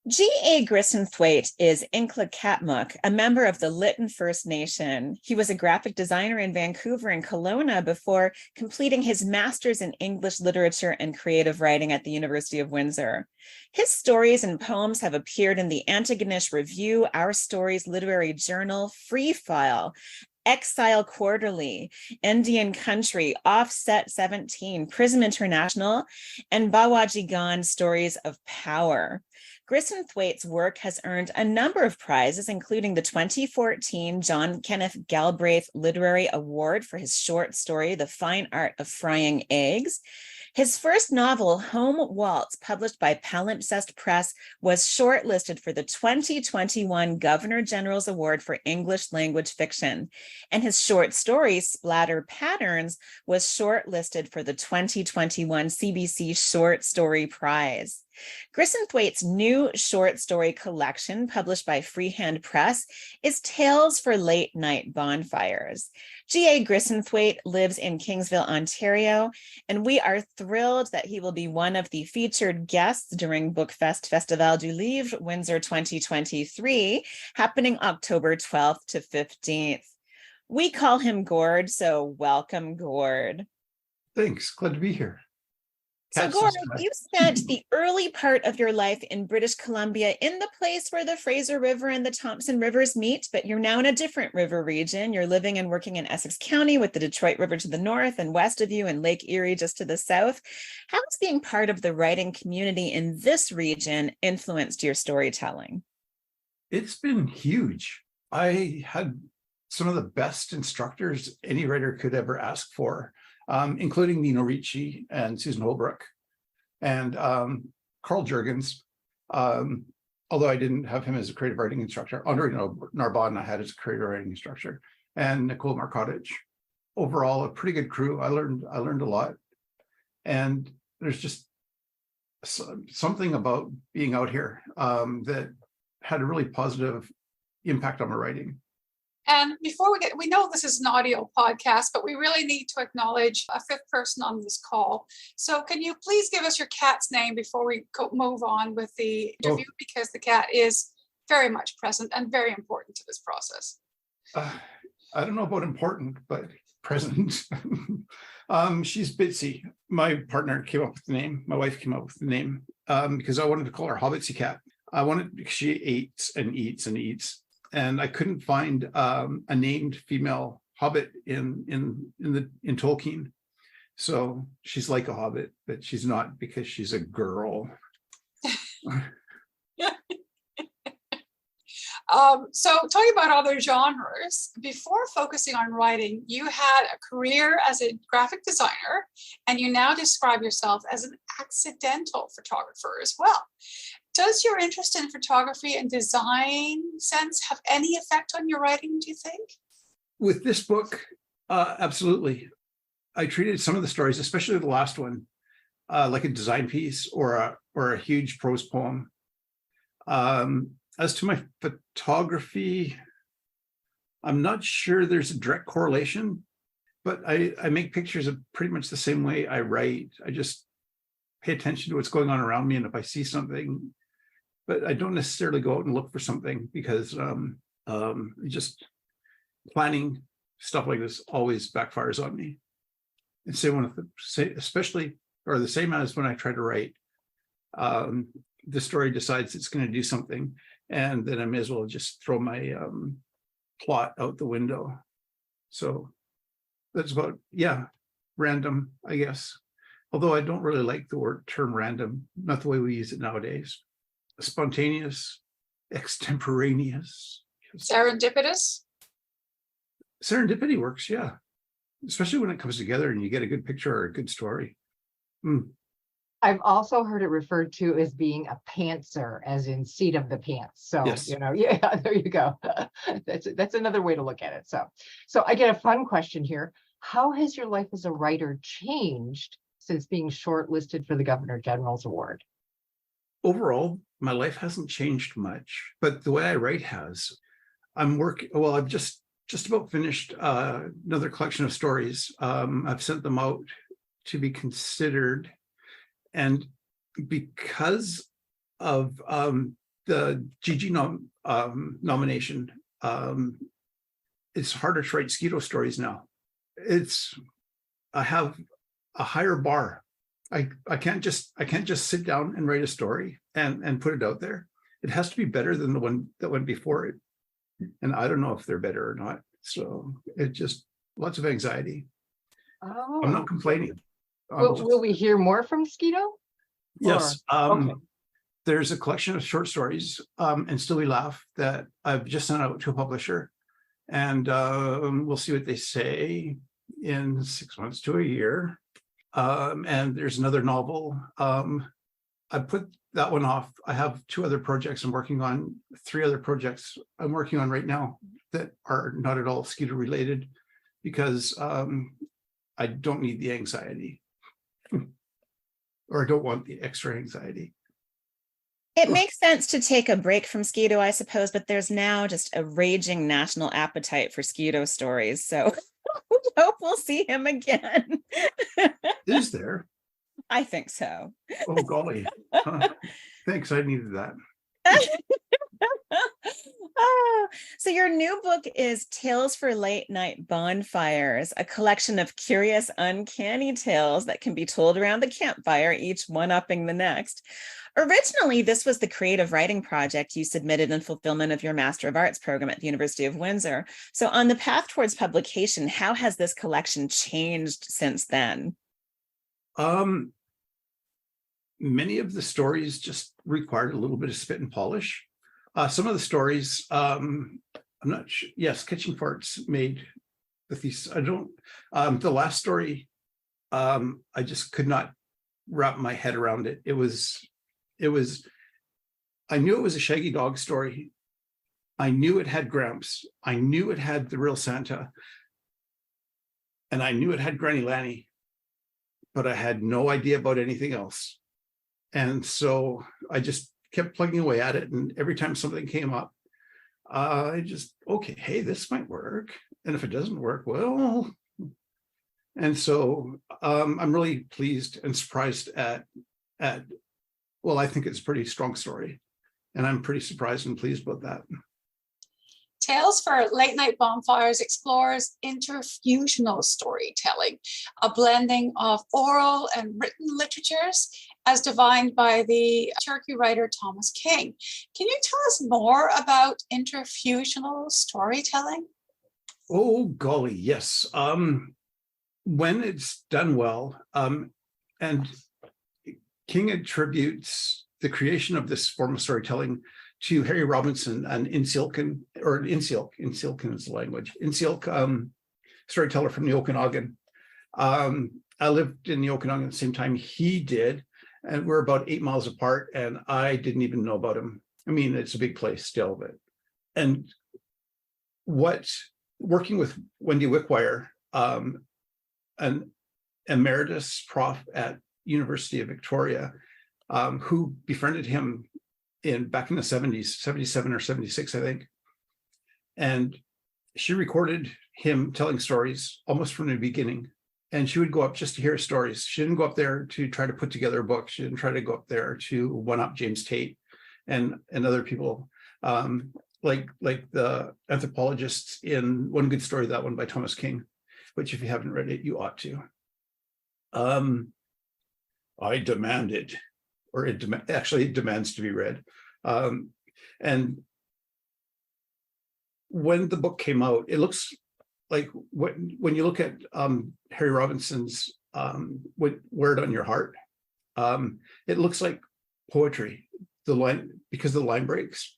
G.A. Grisenthwaite is Ing-khla-kap-muh, a member of the Lytton First Nation. He was a graphic designer in Vancouver and Kelowna before completing his master's in English literature and creative writing at the University of Windsor. His stories and poems have appeared in the Antigonish Review, Our Stories Literary Journal, FreeFall, Exile Quarterly, ndnCountry, Offset 17, Prism International, and Bawaajigan Stories of Power. Grisenthwaite's work has earned a number of prizes, including the 2014 John Kenneth Galbraith Literary Award for his short story, The Fine Art of Frying Eggs. His first novel, Home Waltz, published by Palimpsest Press, was shortlisted for the 2021 Governor General's Award for English Language Fiction. And his short story, Splatter Patterns, was shortlisted for the 2021 CBC Short Story Prize. Grisenthwaite's new short story collection, published by Freehand Press, is Tales for Late Night Bonfires. G.A. Grisenthwaite lives in Kingsville, Ontario, and we are thrilled that he will be one of the featured guests during BookFest Festival du Livre Windsor 2023, happening October 12th to 15th. We call him Gord, so welcome, Gord. Thanks, glad to be here. So Gord, you spent the early part of your life in British Columbia in the place where the Fraser River and the Thompson Rivers meet, but you're now in a different river region. You're living and working in Essex County with the Detroit River to the north and west of you and Lake Erie just to the south. How has being part of the writing community in this region influenced your storytelling? It's been huge. I had some of the best instructors any writer could ever ask for. Including Nino Ricci and Susan Holbrook and Carl Jurgens, although I didn't have him as a creative writing instructor. Andre Narbonne I had as a creative writing instructor, and Nicole Markotic. Overall, a pretty good crew. I learned a lot, and there's just something about being out here that had a really positive impact on my writing. And before we know this is an audio podcast, but we really need to acknowledge a fifth person on this call. So can you please give us your cat's name before we move on with the interview, because the cat is very much present and very important to this process. I don't know about important, but present. She's Bitsy. My partner came up with the name. My wife came up with the name because I wanted to call her Hobbitsy Cat. I wanted, because she eats and eats and eats. And I couldn't find a named female hobbit in Tolkien. So she's like a hobbit, but she's not because she's a girl. So talking about other genres, before focusing on writing, you had a career as a graphic designer, and you now describe yourself as an accidental photographer as well. Does your interest in photography and design sense have any effect on your writing, do you think? With this book, absolutely. I treated some of the stories, especially the last one, like a design piece or a huge prose poem. As to my photography, I'm not sure there's a direct correlation, but I make pictures of pretty much the same way I write. I just pay attention to what's going on around me, and if I see something, but I don't necessarily go out and look for something, because just planning stuff like this always backfires on me. And especially, or the same as when I try to write, the story decides it's going to do something, and then I may as well just throw my plot out the window. So that's about, random, I guess. Although I don't really like the term random, not the way we use it nowadays. Spontaneous, extemporaneous. Serendipitous? Serendipity works, yeah. Especially when it comes together and you get a good picture or a good story. I've also heard it referred to as being a pantser, as in seat of the pants. So, yes. There you go. That's another way to look at it. So I get a fun question here. How has your life as a writer changed since being shortlisted for the Governor General's Award? Overall, my life hasn't changed much, but the way I write has. I've just about finished another collection of stories. I've sent them out to be considered. And because of the GG nomination, it's harder to write Skeeto stories now. I have a higher bar. I can't just sit down and write a story and put it out there. It has to be better than the one that went before it. And I don't know if they're better or not. So it just lots of anxiety. Oh. I'm not complaining. Will we hear more from Skeeto? Yes. Okay. There's a collection of short stories, and Still We Laugh, that I've just sent out to a publisher, and we'll see what they say in 6 months to a year. And there's another novel. I put that one off. I have 2 other projects I'm working on, 3 other projects I'm working on right now that are not at all Skeeto related, because I don't need the anxiety, or I don't want the extra anxiety. It makes sense to take a break from Skeeto, I suppose, but there's now just a raging national appetite for Skeeto stories. So we hope we'll see him again. Is there? I think so. Oh, golly. Thanks. I needed that. Oh, so your new book is Tales for Late Night Bonfires, a collection of curious, uncanny tales that can be told around the campfire, each one-upping the next. Originally, this was the creative writing project you submitted in fulfillment of your Master of Arts program at the University of Windsor. So on the path towards publication, how has this collection changed since then? Many of the stories just required a little bit of spit and polish. Some of the stories, I'm not sure. Yes, Kitchen Farts made the thesis. I don't, the last story, I just could not wrap my head around it. It was, I knew it was a Shaggy Dog story. I knew it had Gramps. I knew it had the real Santa. And I knew it had Granny Lanny, but I had no idea about anything else. And so I just kept plugging away at it. And every time something came up, I just, okay, hey, this might work. And if it doesn't work, well. And so I'm really pleased and surprised at, well, I think it's a pretty strong story. And I'm pretty surprised and pleased about that. Tales for Late Night Bonfires explores interfusional storytelling, a blending of oral and written literatures as defined by the Cherokee writer Thomas King. Can you tell us more about interfusional storytelling? Oh, golly, yes. When it's done well, and King attributes the creation of this form of storytelling to Harry Robinson, an Insilkan is the language, Insilk storyteller from the Okanagan. I lived in the Okanagan at the same time he did, and we're about 8 miles apart, and I didn't even know about him. I mean, it's a big place still, but, and working with Wendy Wickwire, an emeritus prof at University of Victoria, who befriended him back in the 70s, 77 or 76, I think. And she recorded him telling stories almost from the beginning. And she would go up just to hear stories. She didn't go up there to try to put together a book. She didn't try to go up there to one-up James Tate and other people, like the anthropologists in One Good Story, that one by Thomas King, which if you haven't read it, you ought to. I demand it, or it demands to be read. And when the book came out, it looks like when you look at Harry Robinson's Wear It on Your Heart, it looks like poetry. The line, because the line breaks,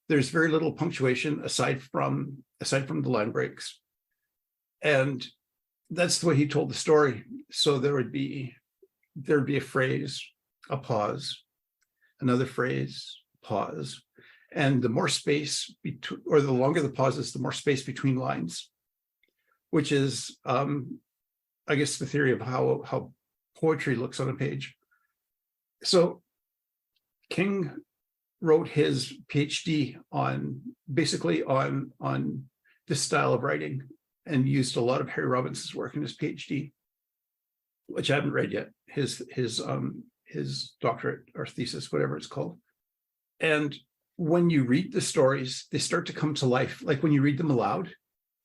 there's very little punctuation aside from the line breaks, and that's the way he told the story. So there'd be a phrase, a pause, another phrase, pause, and the more space between, or the longer the pauses, the more space between lines, which is, I guess, the theory of how poetry looks on a page. So King wrote his PhD basically on this style of writing, and used a lot of Harry Robinson's work in his PhD, which I haven't read yet. His doctorate or thesis, whatever it's called. And when you read the stories, they start to come to life, like when you read them aloud.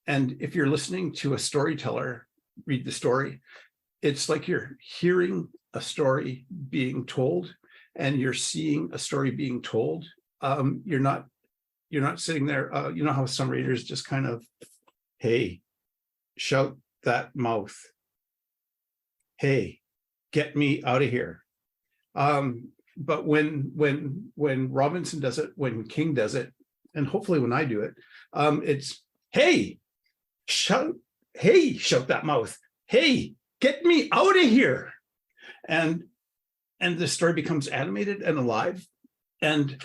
And if you're listening to a storyteller read the story, it's like you're hearing a story being told and you're seeing a story being told. You're not sitting there, you know how some readers just kind of, hey, shout that mouth. Hey, get me out of here. But when Robinson does it, when King does it, and hopefully when I do it, it's, hey, shout that mouth. Hey, get me out of here. And the story becomes animated and alive. And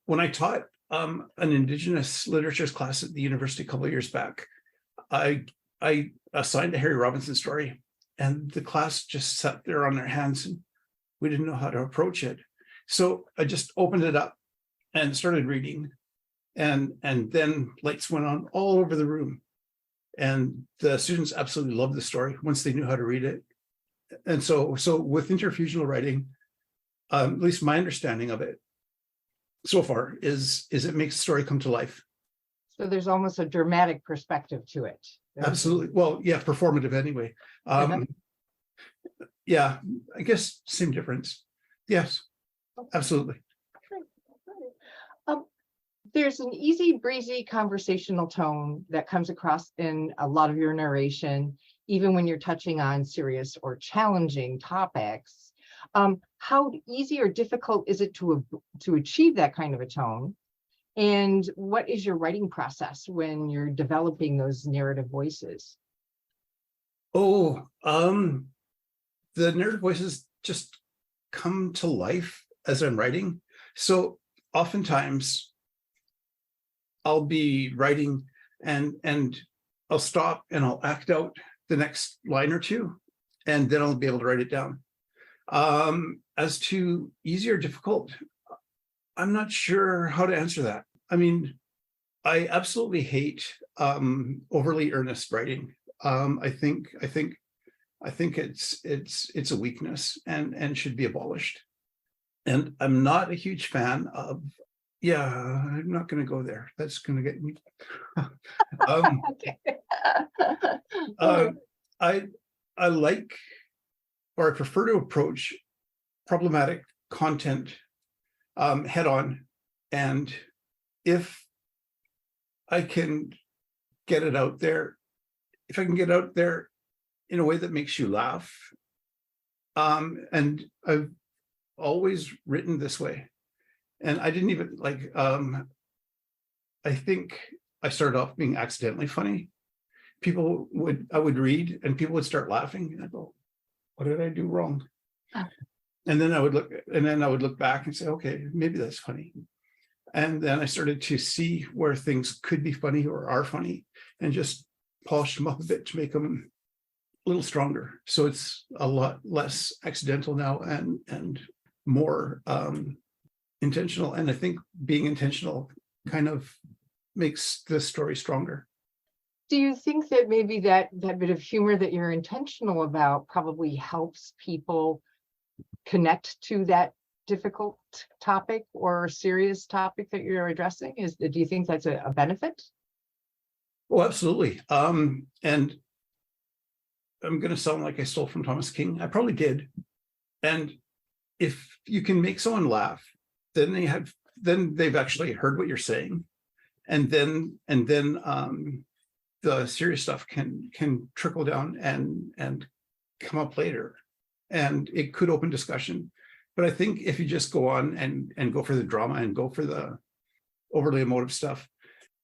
when I taught an Indigenous literatures class at the university a couple of years back, I assigned a Harry Robinson story, and the class just sat there on their hands and we didn't know how to approach it. So I just opened it up and started reading, and then lights went on all over the room. And the students absolutely loved the story once they knew how to read it. And so with interfusional writing, at least my understanding of it so far is it makes the story come to life. So there's almost a dramatic perspective to it. Absolutely. Well, yeah, performative anyway. Yeah, I guess same difference. Yes, absolutely. There's an easy breezy conversational tone that comes across in a lot of your narration, even when you're touching on serious or challenging topics. How easy or difficult is it to achieve that kind of a tone? And what is your writing process when you're developing those narrative voices? Oh, the narrative voices just come to life as I'm writing. So oftentimes I'll be writing and I'll stop and I'll act out the next line or two, and then I'll be able to write it down. As to easy or difficult, I'm not sure how to answer that. I mean, I absolutely hate overly earnest writing. I think it's a weakness and should be abolished. And I'm not a huge fan of, yeah, I'm not going to go there. That's going to get me. I like, or I prefer to approach problematic content head on. And if I can get it out there, if I can get out there in a way that makes you laugh, and I've always written this way, and I didn't even like, I think I started off being accidentally funny. I would read and people would start laughing, and I go, what did I do wrong? And then I would look back and say, okay, maybe that's funny. And then I started to see where things could be funny or are funny, and just polish them up a bit to make them a little stronger. So it's a lot less accidental now and more intentional. And I think being intentional kind of makes the story stronger. Do you think that maybe that bit of humor that you're intentional about probably helps people connect to that difficult topic or serious topic that you're addressing? Do you think that's a benefit? Oh, absolutely. And I'm going to sound like I stole from Thomas King. I probably did. And if you can make someone laugh, then they've actually heard what you're saying, and then the serious stuff can trickle down and come up later, and it could open discussion. But I think if you just go on and go for the drama and go for the overly emotive stuff,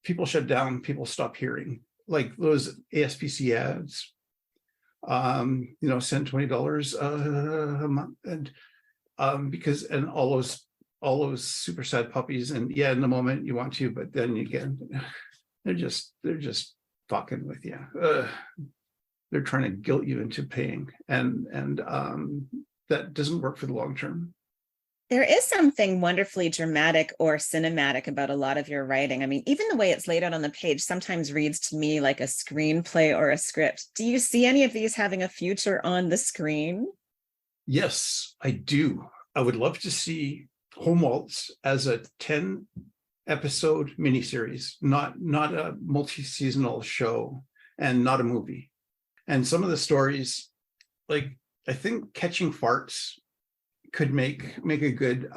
people shut down, people stop hearing. Like those ASPC ads, send $20 a month, and because all those super sad puppies, and yeah, in the moment you want to, but then again, they're just fucking with you. They're trying to guilt you into paying, and that doesn't work for the long term. There is something wonderfully dramatic or cinematic about a lot of your writing. I mean, even the way it's laid out on the page sometimes reads to me like a screenplay or a script. Do you see any of these having a future on the screen? Yes, I do. I would love to see Home Waltz as a 10-episode miniseries, not a multi-seasonal show and not a movie. And some of the stories, like I think Catching Farts could make a good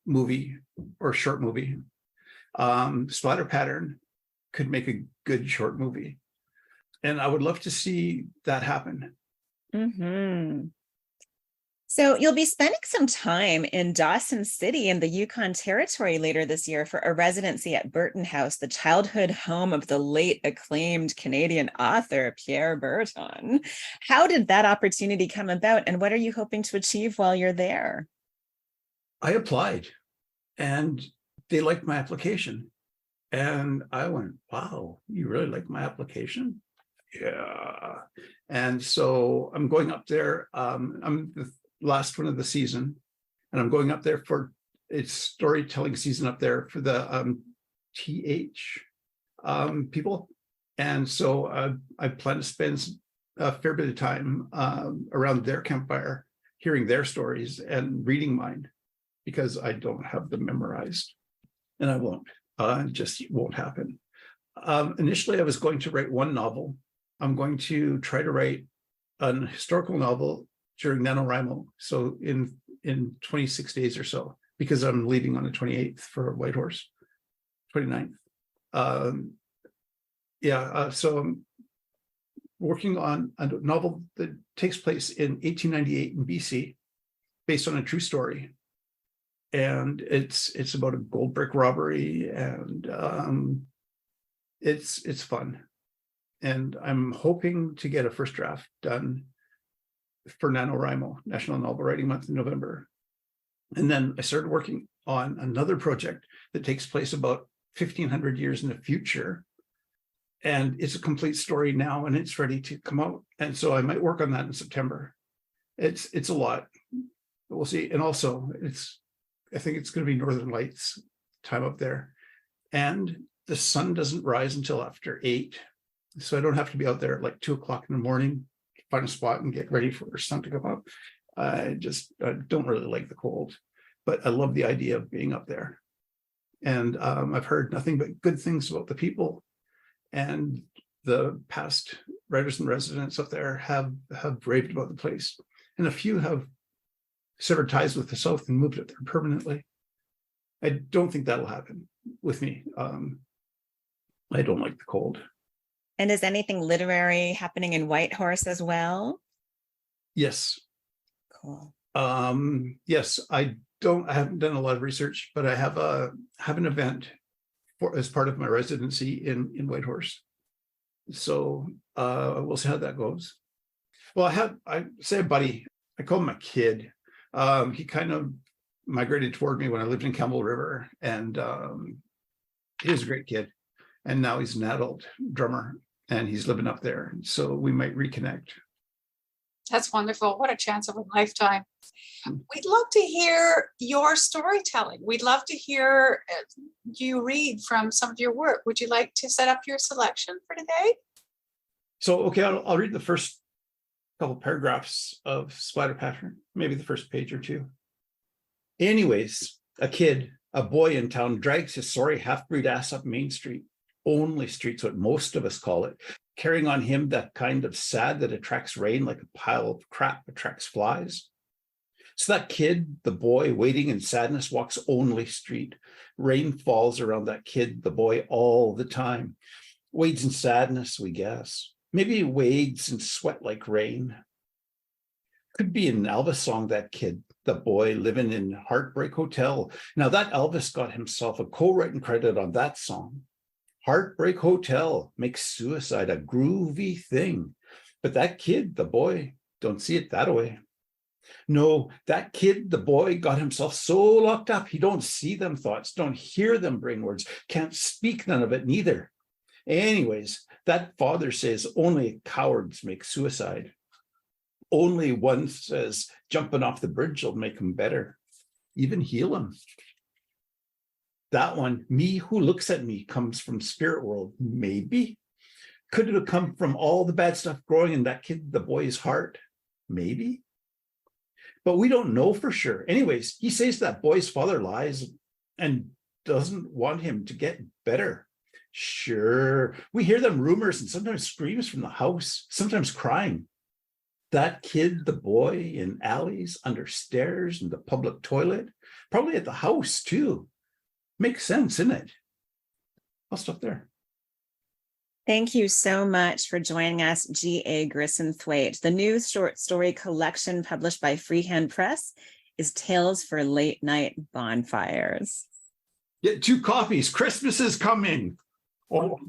movie or short movie. Splatter Pattern could make a good short movie. And I would love to see that happen. Mm-hmm. So you'll be spending some time in Dawson City in the Yukon Territory later this year for a residency at Burton House, the childhood home of the late acclaimed Canadian author, Pierre Berton. How did that opportunity come about, and what are you hoping to achieve while you're there? I applied and they liked my application. And I went, wow, you really like my application? Yeah. And so I'm going up there. I'm the last one of the season, and I'm going up there for its storytelling season up there for the TH people. And so I plan to spend a fair bit of time around their campfire, hearing their stories and reading mine, because I don't have them memorized, and I won't. It just won't happen. Initially, I was going to write one novel. I'm going to try to write an historical novel during NaNoWriMo, so in 26 days or so, because I'm leaving on the 28th for Whitehorse, 29th. So I'm working on a novel that takes place in 1898 in BC, based on a true story. And it's about a gold brick robbery, and it's fun. And I'm hoping to get a first draft done for NaNoWriMo, National Novel Writing Month in November. And then I started working on another project that takes place about 1,500 years in the future. And it's a complete story now, and it's ready to come out. And so I might work on that in September. It's a lot, but we'll see. And also I think it's going to be Northern Lights time up there. And the sun doesn't rise until after 8. So I don't have to be out there at like 2 o'clock in the morning, find a spot and get ready for the sun to come up. I don't really like the cold, but I love the idea of being up there. And I've heard nothing but good things about the people, and the past writers and residents up there have raved about the place. And a few have severed ties with the South and moved up there permanently. I don't think that'll happen with me. I don't like the cold. And is anything literary happening in Whitehorse as well? Yes. Cool. Yes, I haven't done a lot of research, but I have an event as part of my residency in Whitehorse. So we'll see how that goes. Well, I say a buddy, I call him a kid. He kind of migrated toward me when I lived in Campbell River, and he was a great kid. And now he's an adult drummer, and he's living up there. So we might reconnect. That's wonderful. What a chance of a lifetime. We'd love to hear your storytelling. We'd love to hear you read from some of your work. Would you like to set up your selection for today? So, okay, I'll read the first couple paragraphs of Splatter Pattern, maybe the first page or two. Anyways, a boy in town drags his sorry half-breed ass up Main Street. Only street's what most of us call it, carrying on him that kind of sad that attracts rain like a pile of crap attracts flies. So that kid, the boy, waiting in sadness, walks only street. Rain falls around that kid, the boy, all the time. Wades in sadness, we guess. Maybe he wades in sweat like rain. Could be an Elvis song, that kid, the boy living in Heartbreak Hotel. Now that Elvis got himself a co-writing credit on that song. Heartbreak Hotel makes suicide a groovy thing. But that kid, the boy, don't see it that way. No, that kid, the boy, got himself so locked up, he don't see them thoughts, don't hear them bring words, can't speak none of it neither. Anyways, that father says only cowards make suicide. Only one says jumping off the bridge will make him better, even heal him. That one, me who looks at me, comes from spirit world, maybe. Could it have come from all the bad stuff growing in that kid, the boy's heart? Maybe. but we don't know for sure. Anyways, he says that boy's father lies and doesn't want him to get better. Sure, we hear them rumors and sometimes screams from the house, sometimes crying. That kid, the boy, in alleys, under stairs, in the public toilet, probably at the house too. Makes sense, isn't it? I'll stop there. Thank you so much for joining us, G.A. Grisenthwaite. The new short story collection published by Freehand Press is Tales for Late Night Bonfires. Get 2 copies. Christmas is coming. Oh.